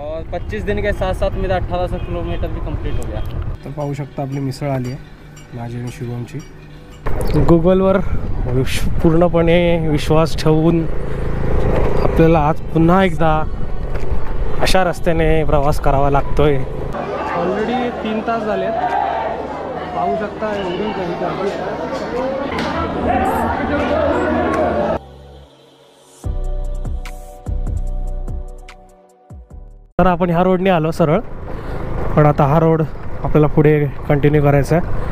और 25 दिन के साथ साथ मेरा 1800 किलोमीटर भी कंप्लीट हो गया. तर पाहू शकता आपली मिसळ आली आहे माझी आणि शुभमची. गुगलवर पूर्णपणे विश्वास ठेवून आपल्याला आज पुन्हा एकदा अशा रस्त्याने प्रवास करावा लागतोय. ऑलरेडी 3 तास झाले. पाहू शकता एवढी गर्दी. तर आपण ह्या रोडने आलो सरळ, पण आता हा रोड आपल्याला पुढे कंटिन्यू करायचा आहे.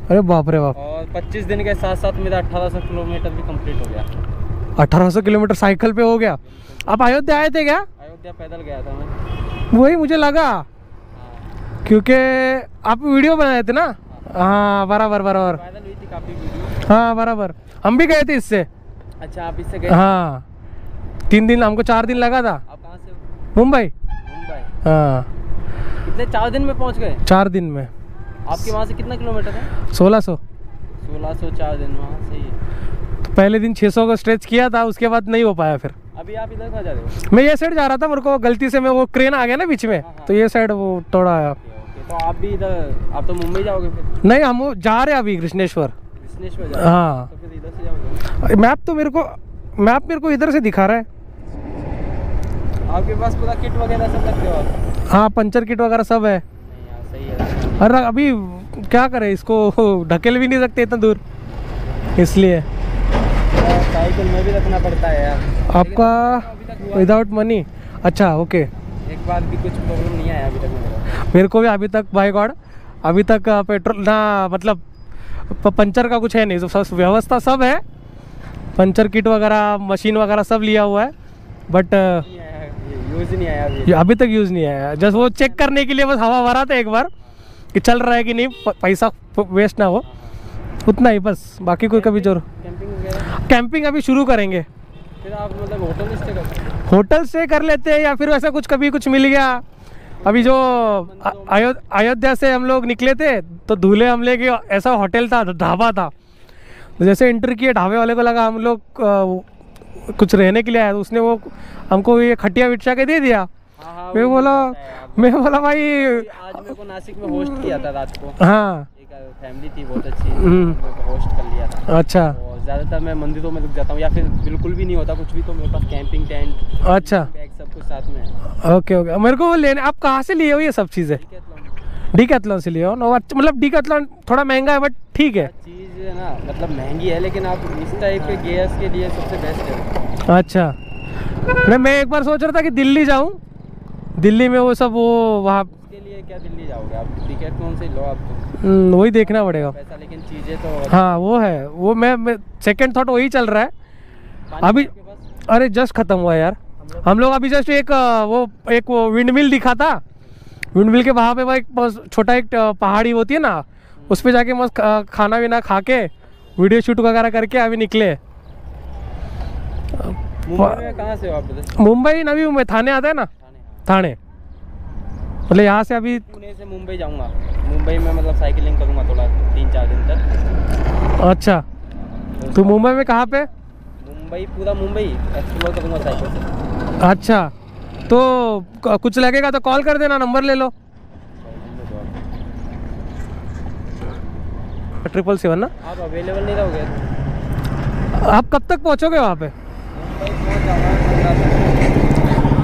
अरे बाप रे बाप. और 25 दिन के साथ साथ मेरा 1800 किलोमीटर भी कंप्लीट हो गया. 1800 किलोमीटर साइकिल पे हो गया. आप अयोध्या आए थे क्या? अयोध्या पैदल गया था मैं. वही मुझे लगा, क्योंकि आप वीडियो बनाए थे ना. हाँ बराबर बराबर. पैदल हुई थी काफी वीडियो. हाँ बराबर, हम भी गए थे इससे. अच्छा आप इससे गए? हाँ 3 दिन, हमको 4 दिन लगा था. आप कहाँ से हो? मुंबई. मुंबई. हाँ कितने 4 दिन में पहुँच गए? 4 दिन में. आपके वहाँ से कितना किलोमीटर है? 1600. 1600 4 दिन वहाँ से ही. तो पहले दिन 600 का स्ट्रेच किया था, उसके बाद नहीं हो पाया. फिर अभी आप इधर कहाँ जा रहे हो? मैं ये साइड जा रहा था, मेरे को गलती से मैं वो क्रेन आ गया ना बीच में, तो ये साइड वो तोड़ा आया. तो आप भी इधर, आप तो मुंबई जाओगे फिर? नहीं हम वो जा रहे हैं अभी कृष्णेश्वर. कृष्णेश्वर जा रहे हो? हाँ तो फिर इधर से जाओगे? मैप मेरे को इधर से दिखा रहा है. आपके पास पूरा किट वगैरह सब रखते हो आप? हाँ पंचर किट वगैरह सब है. नहीं यार सही है. अरे अभी क्या करें, इसको ढकेल भी नहीं सकते इतना दूर, इसलिए साइकिल में भी रखना पड़ता है यार. आपका विदाउट मनी. अच्छा ओके. एक बार भी कुछ प्रॉब्लम नहीं आया अभी तक मेरे को भी अभी तक बाय गॉड अभी तक पेट्रोल ना, मतलब पंचर का कुछ है नहीं. तो व्यवस्था सब है, पंचर किट वगैरह मशीन वगैरह सब लिया हुआ है, बट यूज़ नहीं आया अभी तक यूज़ नहीं आया. जस्ट वो चेक करने के लिए बस हवा भरा था एक बार कि चल रहा है कि नहीं, पैसा वेस्ट ना हो, उतना ही बस. बाकी कोई कभी जोर. कैंपिंग अभी शुरू करेंगे. फिर आप मतलब होटल स्टे करते हैं? होटल स्टे कर लेते हैं या फिर वैसा कुछ कभी कुछ मिल गया. अभी जो अयोध्या से हम लोग निकले थे तो धूले हमले के ऐसा होटल था, ढाबा था. जैसे एंटर किए ढाबे वाले को लगा हम लोग कुछ रहने के लिए आया, तो उसने वो हमको ये खटिया बिछा के दे दिया. मैं बोला भाई आज मेरे को नासिक में होस्ट किया था रात को. हाँ एक फैमिली थी बहुत अच्छी, होस्ट कर लिया था. अच्छा. और ज़्यादातर मैं मंदिरों में रुक जाता हूँ या फिर बिल्कुल भी नहीं होता कुछ भी, तो मेरे पास कैंपिंग टेंट, अच्छा बैग सब कुछ साथ में है. Okay okay. मेरे को वो लेने, आप कहाँ से लिए हो ये सब चीज़ें? डीकैथलॉन से लिए हो ना. मतलब डीकैथलॉन थोड़ा महंगा है बट ठीक है. चीज़ है ना, मतलब महंगी है लेकिन आप इस टाइप के गियर्स के लिए सबसे बेस्ट है. अच्छा. मैं एक बार सोच रहा था कि दिल्ली जाऊँ, दिल्ली में वो सब वो वहाँ के लिए क्या दिल्ली जाओगे आप? डीकैथलॉन से लो आप तो. वही देखना पड़ेगा पैसा, लेकिन चीज़ें तो हाँ वो है. वो मैं सेकंड थॉट वही चल रहा है अभी. अरे जस्ट ख़त्म हुआ यार. हम लोग अभी जस्ट एक वो विंड मिल दिखा था. विंड मिल के वहाँ पे वो एक छोटा एक पहाड़ी होती है ना, उस पर जाके मस्त खाना वीना खा के वीडियो शूट वगैरह करके अभी निकले. मुंबई में कहाँ से हो आप? मुंबई नवी मुंबई, थाने आता है ना, थाने. मतलब यहाँ से अभी पुणे से मुंबई जाऊँगा. मुंबई में मतलब साइकिलिंग करूँगा थोड़ा 3-4 दिन तक. अच्छा. तो मुंबई में कहाँ पे? मुंबई पूरा मुंबई एक्सप्लोर करूँगा साइकिल से. अच्छा. तो कुछ लगेगा तो कॉल कर देना, नंबर ले लो. 777 ना. आप अवेलेबल नहीं रहोगे? आप कब तक पहुँचोगे वहाँ पे?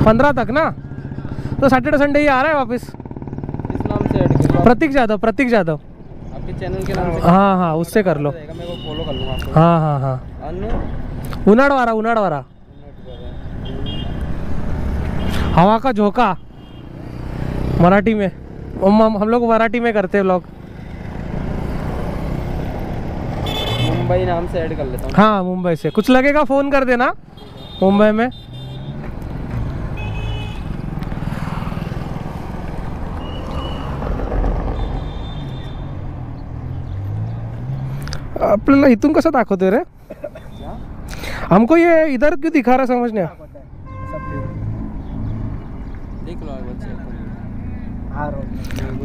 15 तक ना. तो सैटरडे संडे ही आ रहा है वापस. इस नाम से ऐड करो. प्रतीक जादव. आपके चैनल के नाम से. हाँ हाँ उससे कर लो. मैं वो फॉलो कर लूँगा आपको. हाँ हाँ हाँ. अनु उनाड़वारा. हवा का झोंका मराठी में. हम लोग मराठी में करते हैं व्लॉग. मुंबई नाम से ऐड कर लेता हूँ. हाँ मुंबई से. कुछ लगेगा फ़ोन कर देना मुंबई में. आपल्याला इथून कसं दाखवतोय रे? हमको ये इधर क्यों दिखा रहा समझ नहीं. देख लो बच्चे. हाँ रोड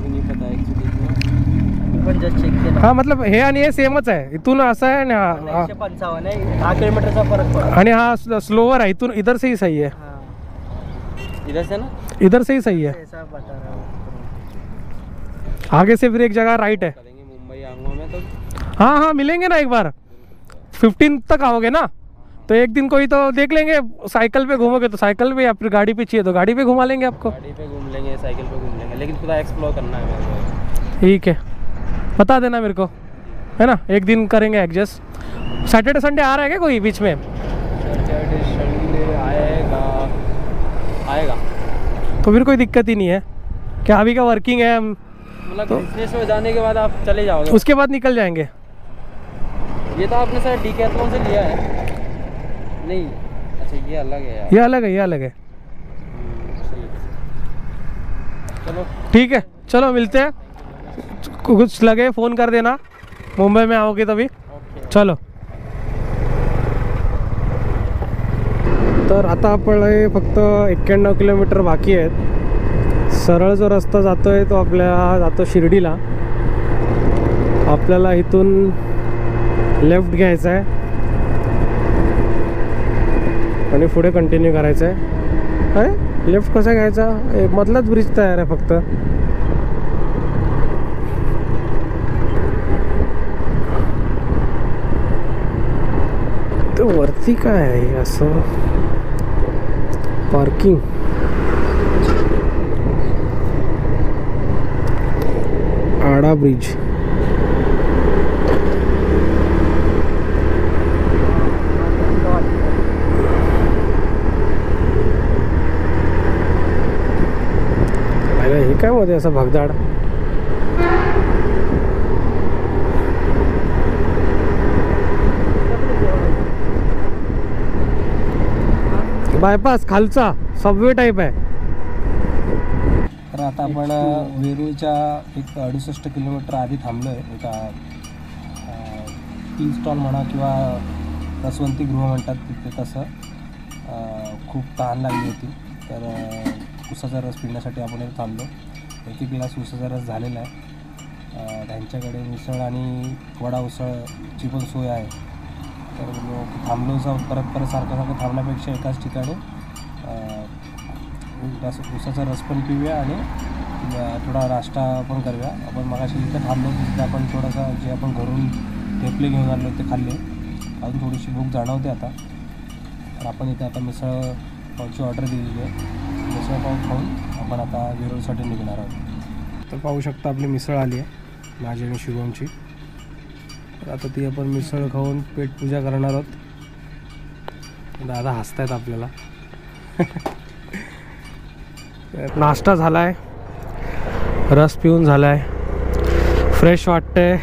नहीं पता एक्चुअली. मी पण जस्ट चेक केलं. हा मतलब हे आणि हे सेमच आहे. इथून असं आहे आणि 155 आहे, 10 किलोमीटरचा फरक पडतो. आणि हा स्लोअर आहे. इथून इधर से ही सही है, इधर से ना, इधर से ही सही है. ऐसा बता रहा हूँ. आगे से फिर एक जगह राइट है. करेंगे मुंबई आऊँगा मैं तो. हाँ हाँ मिलेंगे ना एक बार. 15 तक आओगे ना, तो एक दिन कोई तो देख लेंगे. साइकिल पे घूमोगे तो साइकिल पे, या फिर गाड़ी पे चाहिए तो गाड़ी पे घुमा लेंगे आपको. गाड़ी पे घूम लेंगे, साइकिल पे घूम लेंगे, लेकिन थोड़ा एक्सप्लोर करना है मेरे को. ठीक है, बता देना मेरे को, है ना. एक दिन करेंगे एडजस्ट. सैटरडे संडे आ रहा है क्या कोई बीच में? सैटरडे संडे आएगा. तो फिर कोई दिक्कत ही नहीं है. क्या अभी का वर्किंग है, मतलब बिजनेस में जाने के बाद आप चले जाओगे, उसके बाद निकल जाएंगे. ये तो आपने सर डीकैथलॉन से लिया है. नहीं, अच्छा ये अलग है यार. ये अलग है, ये अलग है. सही है. चलो ठीक है, चलो मिलते हैं. कुछ लगे फ़ोन कर देना, मुंबई में आओगे तभी. ओके. चलो. तर आता आपण फक्त 91 किलोमीटर बाकी आहेत. सरळ जो रस्ता जातो आहे तो आपल्या जातो शिर्डीला. आपल्याला इथून लेफ्ट घ्यायचा आहे आणि पुढे कंटिन्यू करायचं आहे. काय लेफ्ट कसा घ्यायचा, मधलाच ब्रिज तयार आहे फक्त. ते वरती काय आहे असं पार्किंग. आडा ब्रिज. हे काय मध्ये असं भगदाड. बायपास खालचा सबवे टाईप आहे. तर आता आपण वेरूळच्या एक 68 किलोमीटर आधी थांबलो आहे. एका टी स्टॉल म्हणा किंवा रसवंती गृह म्हणतात तिथे. तसं खूप तहान लागली होती, तर उसाचा रस पिण्यासाठी आपण इथे थांबलो. एक ग्लास उसाचा रस झालेला आहे. त्यांच्याकडे मिसळ आणि वडा उसळची पण सोय आहे. तर थांबलो परत सारखं थांबण्यापेक्षा एकाच ठिकाणी उसाचा रस पण पिऊया आणि थोडा नाश्ता पण करूया. आपण मगाशी इथे थांबलो तिथे आपण थोडासा जे आपण घरून थेपले घेऊन आलो ते खाल्ले. अजून थोडीशी भूक जाणवते आता. तर आपण इथे आता मिसळ पावची ऑर्डर दिलेली आहे. मिसळ पाव खाऊन आपण आता वेरूळसाठी निघणार आहोत. तर पाहू शकता आपली मिसळ आली आहे, माझी आणि शुभमची. तर आता ती आपण मिसळ खाऊन पेटपूजा करणार आहोत. दादा हसतायत आपल्याला. नाश्ता झाला आहे, रस पिऊन झाला आहे, फ्रेश वाटतंय.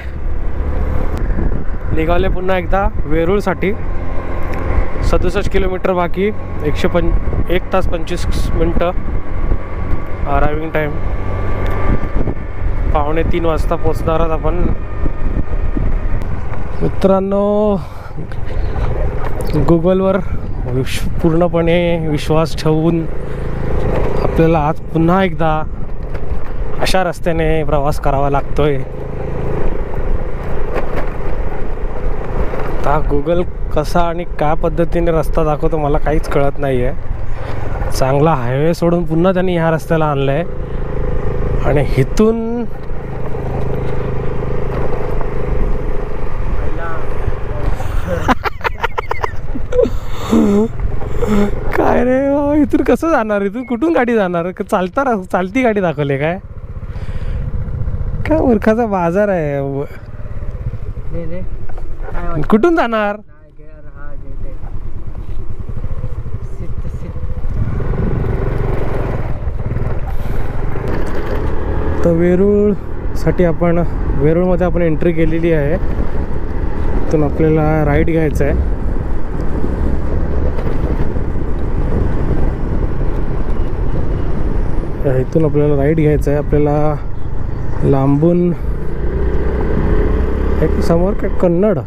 निघाले पुन्हा एकदा वेरूळसाठी. 67 किलोमीटर बाकी, 1 तास 25 मिनटं अरायविंग टाईम. 2:45 वाजता पोचणार आहोत आपण. मित्रांनो, गुगलवर पूर्णपणे विश्वास ठेवून आपल्याला आज पुन्हा एकदा अशा रस्त्याने प्रवास करावा लागतोय. आता गुगल कसा आणि काय पद्धतीने रस्ता दाखवतो मला काहीच कळत नाही आहे. चांगला हायवे सोडून पुन्हा त्यांनी ह्या रस्त्याला आणलं आहे आणि इथून काय रे, इथून कसं जाणार, इथून कुठून गाडी जाणार, चालती गाडी दाखवले काय मूर्खाचा बाजार आहे. कुठून जाणार. तर वेरूळसाठी आपण वेरूळमध्ये आपण एंट्री केलेली आहे. इथून आपल्याला राईट घ्यायचं आहे. इथून आपल्याला राईट घ्यायचं आहे. आपल्याला लांबून एक समोर काय कन्नड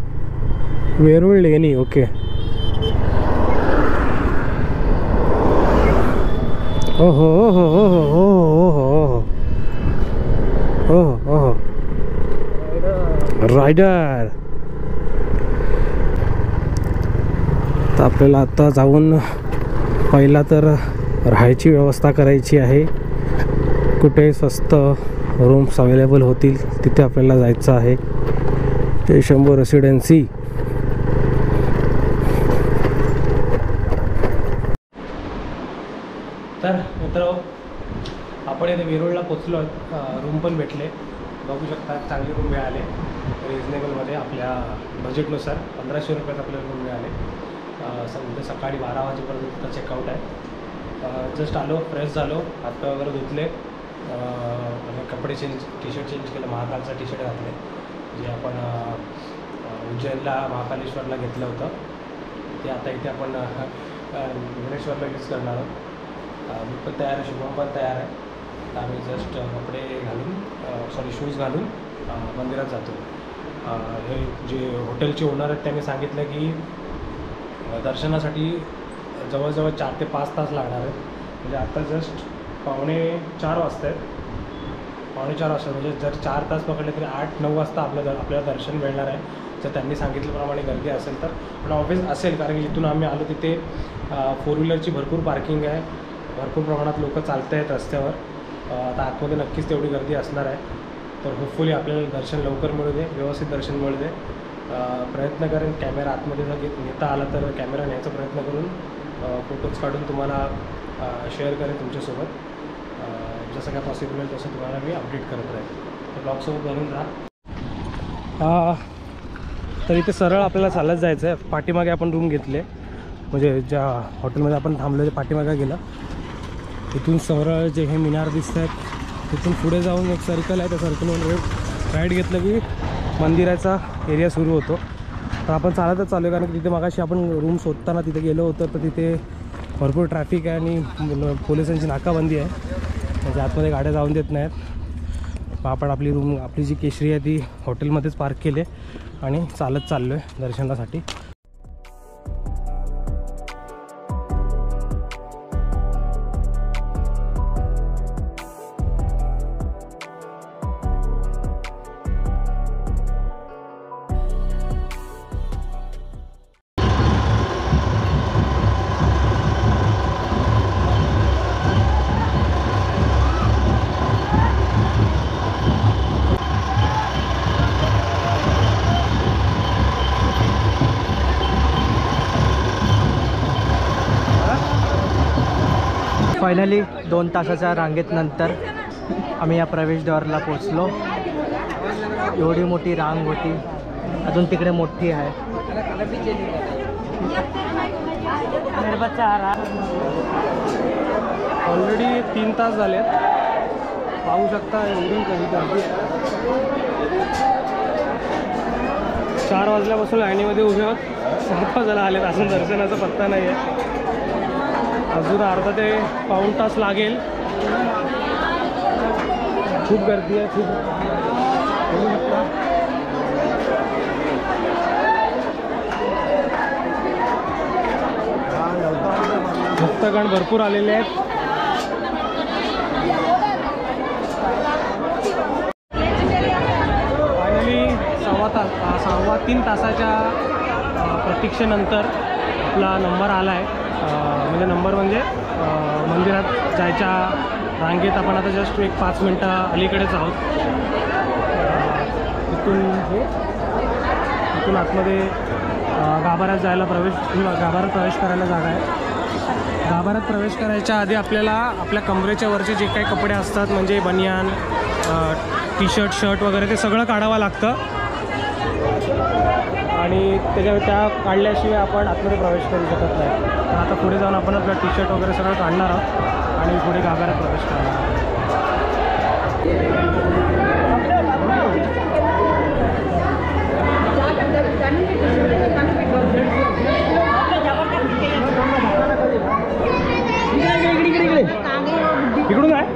वेरूळ लेणी. ओके. हो हो हो हो हो हो हो हो हो हो. रायडर. तर आपल्याला आता जाऊन पहिला तर राहायची व्यवस्था करायची आहे. कुठे स्वस्त रूम्स अवेलेबल होतील तिथे आपल्याला जायचं आहे. ते शंभू रेसिडेन्सी. तर मित्र, आपण इथे वेरूळला पोचलो. रूम पण भेटले, बघू शकता. चांगली रूम मिळाले रिजनेबलमध्ये. आपल्या बजेटनुसार 1500 रुपयात आपल्याला रूम मिळाले. उद्या सकाळी 12 वाजेपर्यंत चेकआउट आहे. जस्ट आलो, फ्रेश झालो, हातपाय वगैरे धुतले, कपडे चेंज, टी शर्ट चेंज केलं. महाकालचा टी शर्ट घातले जे आपण उज्जैनला महाकालेश्वरला घेतलं होतं ते आता इथे आपण भुवनेश्वरला यूज करणार आहोत. मी पण तयार आहे, शुभम पण तयार आहे. तर आम्ही जस्ट कपडे घालून शूज घालून मंदिरात जातो. हे जे हॉटेलचे ओनर आहेत त्यांनी सांगितलं की दर्शनासाठी जवळजवळ 4 ते 5 तास लागणार आहेत. म्हणजे आता जस्ट 3:45 वाजता आहेत. 3:45 वाजता म्हणजे जर 4 तास पकडले तरी 8-9 वाजता आपल्याला दर्शन मिळणार आहे. जर त्यांनी सांगितल्याप्रमाणे गर्दी असेल तर. पण ऑब्वियस असेल, कारण की जिथून आम्ही आलो तिथे 4 व्हीलरची भरपूर पार्किंग आहे. भरपूर प्रमाणात लोक चालत आहेत रस्त्यावर. आता आतमध्ये नक्कीच तेवढी गर्दी असणार आहे. तर होपफुली आपल्याला दर्शन लवकर मिळू दे, व्यवस्थित दर्शन मिळू दे. प्रयत्न करेन कॅमेरा आतमध्ये जर नेता आला तर कॅमेरा न्यायचा प्रयत्न करून फोटोज काढून तुम्हाला शेअर करेन तुमच्यासोबत. जसं काय पॉसिबल होईल तसं तुम्हाला मी अपडेट करत राहील. तर ब्लॉगसोबत बनून राहा. तर इथे सरळ आपल्याला चालत जायचं आहे. पाठीमागे आपण रूम घेतले, म्हणजे ज्या हॉटेलमध्ये आपण थांबलो ते पाठीमागे गेलं. इथून सरळ जे हे मिनार दिसत आहेत तिथून पुढे जाऊन एक सर्कल आहे, त्या सर्कलवर राईट घेतलं की मंदिराचा एरिया सुरू होतो. तर आपण चालतच चालू आहे, कारण की तिथे मागाशी आपण रूम शोधताना तिथे गेलो होतो तर तिथे भरपूर ट्रॅफिक आहे आणि पोलिसांची नाकाबंदी आहे. त्याच्या आतमध्ये गाड्या जाऊन देत नाहीत. आपण आपली जी केशरी आहे ती हॉटेलमध्येच पार्क केली आणि चालत चाललो आहे दर्शनासाठी. फायनली 2 तासाच्या रांगेत नंतर आम्ही या प्रवेशद्वाराला पोचलो. एवढी मोठी रांग होती, अजून तिकडे मोठी आहे. ऑलरेडी 3 तास झाले, पाहू शकता एवढी गर्दी. 4 वाजल्यापासून लाईनीमध्ये उभे आहोत, 7 वाजायला आलेत, अजून दर्शनाचा पत्ता नाही आहे. अजून अर्धा ते पाऊण तास लागेल. खूप गर्दी आहे, खूप. भक्तगण भरपूर आलेले आहेत. फायनली 3 तासाच्या प्रतीक्षेनंतर आपला नंबर आला आहे. म्हणजे मंदिरात जायच्या रांगेत आपण आता जस्ट एक 5 मिनटं अलीकडेच आहोत. इथून आतमध्ये गाभाऱ्यात गाभाऱ्यात प्रवेश करायला जागा आहे. गाभाऱ्यात प्रवेश करायच्या आधी आपल्याला आपल्या कमरेच्या वरचे जे काही कपडे असतात, म्हणजे बनियान, टी शर्ट वगैरे, ते सगळं काढावं लागतं. आणि त्या काढल्याशिवाय आपण आतमध्ये प्रवेश करू शकत नाही. तर आता पुढे जाऊन आपण आपला टी शर्ट वगैरे सगळं काढणार आहोत आणि पुढे गाभाऱ्यात प्रवेश करणार आहोत. इकडून आहे.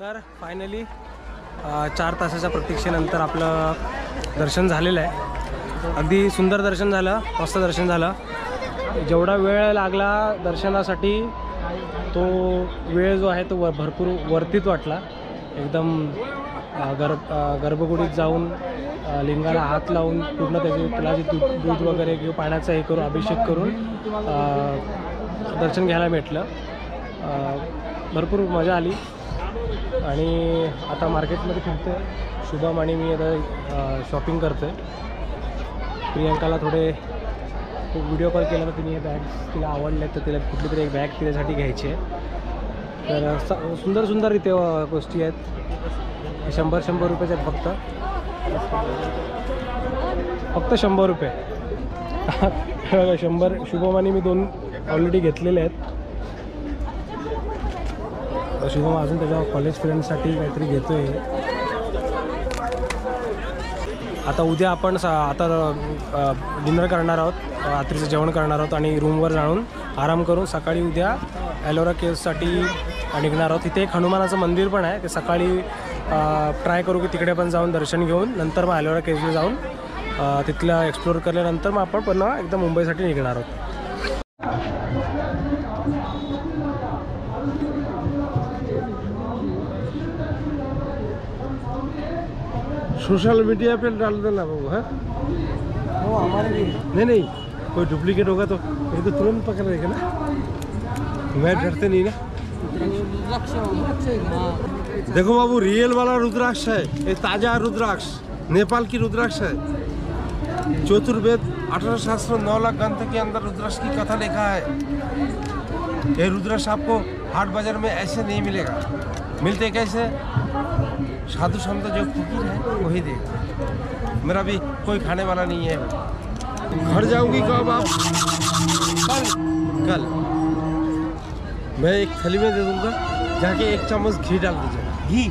तर फायनली 4 तासाच्या प्रतीक्षेनंतर आपलं दर्शन झालेलं आहे. अगदी सुंदर दर्शन झालं, मस्त दर्शन झालं. जेवढा वेळ लागला दर्शनासाठी तो वेळ जो आहे तो भरपूर वर्थित वाटला. एकदम गर्भगुडीत जाऊन लिंगाला हात लावून पूर्ण त्याला जे दूध वगैरे किंवा पाण्याचा हे करून अभिषेक करून दर्शन घ्यायला भेटलं. भरपूर मजा आली. आणि आता मार्केटमध्ये फिरतो आहे. शुभम आणि मी आता शॉपिंग करतो आहे. प्रियंकाला थोडे व्हिडिओ कॉल केला तर तिने हे बॅग्स तिला आवडले तर तिला कुठली तरी एक बॅग तिच्यासाठी घ्यायची आहे. तर सुंदर सुंदर इथे गोष्टी आहेत. 100 रुपयाचे आहेत फक्त 100 रुपये. 100 शुभम आणि मी 2 ऑलरेडी घेतलेले आहेत. शुभम अजून त्याच्या कॉलेज फ्रेंडसाठी काहीतरी घेतो आहे. आता उद्या आपण आता डिनर करणार आहोत, रात्रीचं जेवण करणार आहोत आणि रूमवर जाऊन आराम करून सकाळी उद्या एलोरा केव्हसाठी निघणार आहोत. तिथे एक हनुमानाचं मंदिर पण आहे. ते सकाळी ट्राय करू की तिकडे पण जाऊन दर्शन घेऊन नंतर मग एलोरा केव्हला जाऊन तिथलं एक्सप्लोअर केल्यानंतर मग आपण पुन्हा एकदा मुंबईसाठी निघणार आहोत. सोशल मीडिया पे डाल देना बाबू. है हो हमारे लिए नहीं कोई डुप्लीकेट होगा तो ये तो तुरंत पकड़ लेगा ना. मैं डरते नहीं ना. देखो बाबू रियल वाला रुद्राक्ष है, ये ताजा रुद्राक्ष नेपाल की रुद्राक्ष है. चतुर्वेद 18 शास्त्र 9 लाख ग्रंथ के अंदर रुद्राक्ष की कथा लिखा है. ये रुद्राक्ष आपको हाट बाजार में ऐसे नहीं मिलेगा. मिलते कैसे? साधु संत जो फकीर है वही देगा. मेरा भी कोई खाने वाला नहीं है. घर जाऊंगी कब आप? कल मैं एक थैली में दे दूंगा. जाके 1 चम्मच घी डाल दीजिएगा. घी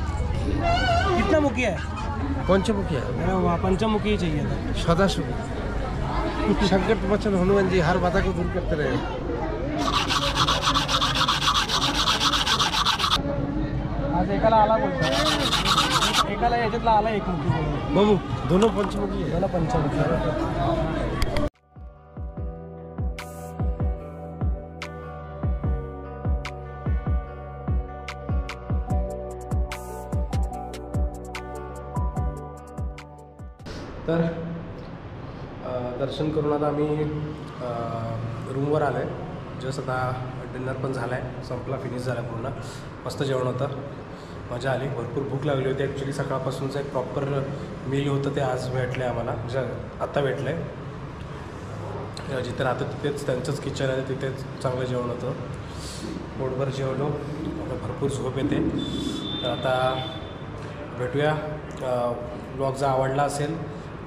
कितना मुखिया है? पंचमुखी है. मेरा वहाँ पंचमुखी ही चाहिए था. सदाशिव संकट मोचन हनुमान जी हर बाधा को दूर करते रहे. आज एकाला आला बोलतो, एकाला याच्यातला आला एक मुखी. बाबू दोनों पंचमुखी है. मला पंचमुखी. तर दर्शन करून आता आम्ही रूमवर आलो आहे. जस्ट आता डिनर पण झाला आहे, संपला, फिनिश झाला पूर्ण. मस्त जेवण होतं, मजा आली. भरपूर भूक लागली होती. ॲक्च्युली सकाळपासूनचं एक प्रॉपर मील होतं ते आज भेटलं आहे आम्हाला, म्हणजे आत्ता भेटलं आहे. जिथे राहतं तिथेच त्यांचंच किचन आहे, तिथेच चांगलं जेवण होतं. पोटभर जेवलो, भरपूर झोप येते. तर आता भेटूया. ब्लॉग जर आवडला असेल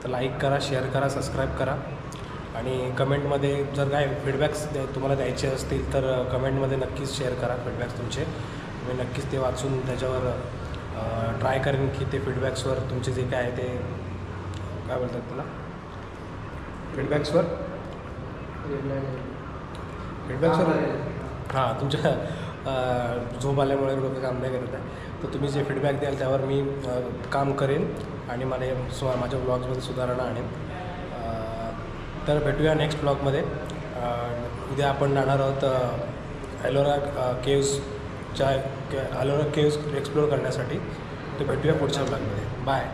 तर लाईक करा, शेअर करा, सबस्क्राईब करा. आणि कमेंटमध्ये जर काय फीडबॅक्स तुम्हाला द्यायचे असतील तर कमेंटमध्ये नक्कीच शेअर करा फीडबॅक्स तुमचे. मी नक्कीच ते वाचून त्याच्यावर ट्राय करेन की ते फीडबॅक्सवर तुमचे जे काय आहे ते काय बोलतात त्याला फीडबॅक्सवर हां तुमच्या झोप आल्यामुळे डोकं काम नाही करत आहे. तर तुम्ही जे फीडबॅक द्याल त्यावर मी काम करेन आणि माझ्या ब्लॉग्समध्ये सुधारणा आणेन. तर भेटूया नेक्स्ट ब्लॉगमध्ये. उद्या आपण जाणार आहोत एलोरा केव्हजच्या एक्सप्लोअर करण्यासाठी. तर भेटूया पुढच्या ब्लॉगमध्ये. बाय.